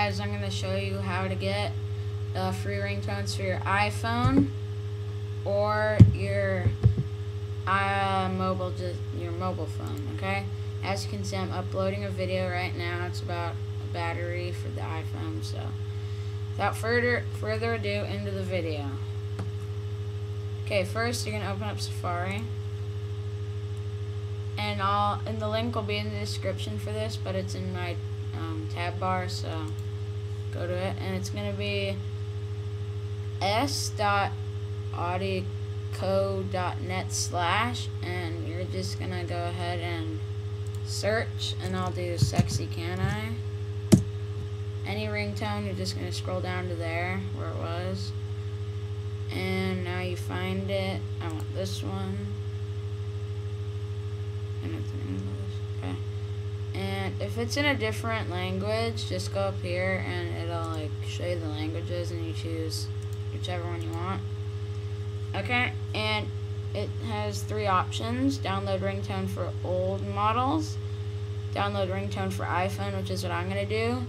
guys, I'm going to show you how to get free ringtones for your iPhone or your mobile phone, okay? As you can see, I'm uploading a video right now. It's about a battery for the iPhone, so without further ado, into the video. Okay, first you're going to open up Safari. And the link will be in the description for this, but it's in my tab bar, so go to it. And it's going to be s.audico.net/ and you're just going to go ahead and search, and I'll do Sexy Can I. Any ringtone, you're just going to scroll down to there where it was. And now you find it. I want this one. And it's in English. Okay. And if it's in a different language, just go up here and it'll like show you the languages, and you choose whichever one you want. Okay, and it has 3 options: download ringtone for old models, download ringtone for iPhone, which is what I'm gonna do,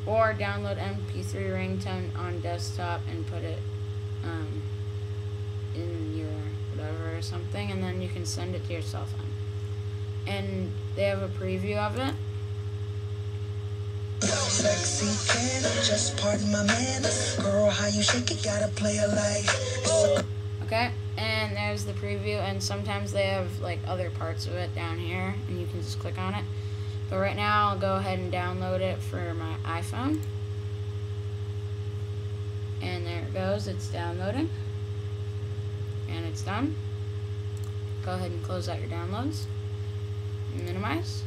or download MP3 ringtone on desktop and put it in your whatever or something, and then you can send it to your cell phone. And they have a preview of it. Sexy can just pardon my manners. Girl, how you shake it, gotta play a life. Okay, and there's the preview, and sometimes they have like other parts of it down here, and you can just click on it. But right now, I'll go ahead and download it for my iPhone. And there it goes, it's downloading. And it's done. Go ahead and close out your downloads. Minimize,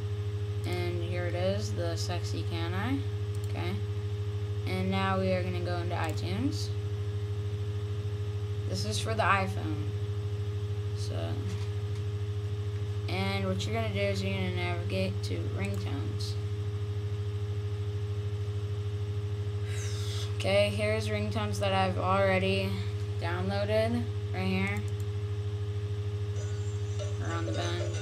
and here it is, the Sexy Can I. Okay, and now we are going to go into iTunes. This is for the iPhone. So, and what you're going to do is you're going to navigate to ringtones. Okay, here's ringtones that I've already downloaded right here. Around the bend.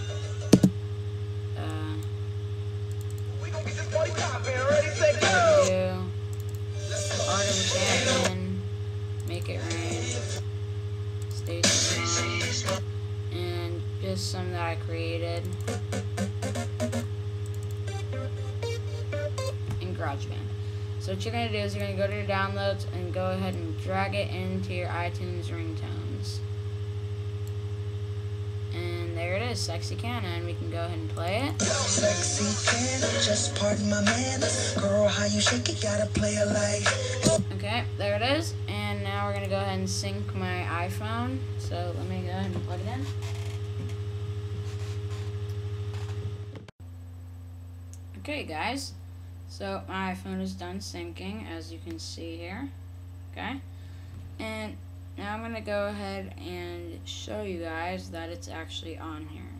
Art of a Champion, Make It Rain, Stay Strong, and just some that I created in GarageBand. So what you're going to do is you're going to go to your downloads and go ahead and drag it into your iTunes ringtones. And there it is, Sexy Can I, and we can go ahead and play it. Sexy can just pardon my manners. Girl, how you shake it, gotta play a life. Okay, there it is. And now we're gonna go ahead and sync my iPhone. So let me go ahead and plug it in. Okay, guys. So my iPhone is done syncing, as you can see here. Okay, and now I'm gonna go ahead and show you guys that it's actually on here,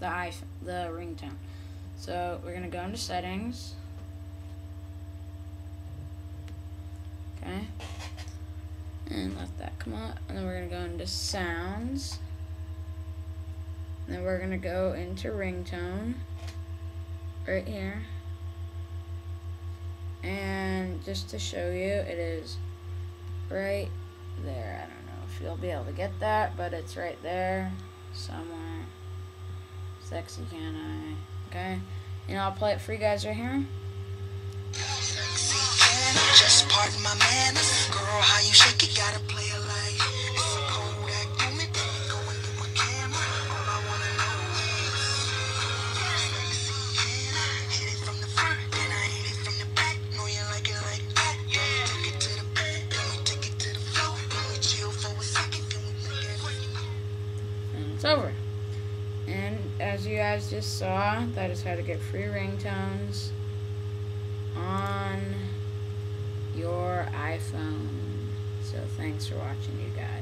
the ringtone. So we're gonna go into settings. Okay, and let that come up, and then we're gonna go into sounds. And then we're gonna go into ringtone right here. And just to show you, it is right there. I don't know if you'll be able to get that, but it's right there somewhere. Sexy Can I. Okay, and I'll play it for you guys right here. Sexy can just pardon my manners. Girl, how you shake it, gotta play a life. It's a Kodak moment, going through my camera. All I wanna know is sexy can I hit it from the front, then I hit it from the back. Know you like it like that. Yeah, take it to the bed, then we take it to the floor. Then we chill for a second, then we make it. And it's over. And as you guys just saw, that is how to get free ringtones on your iPhone. So thanks for watching, you guys.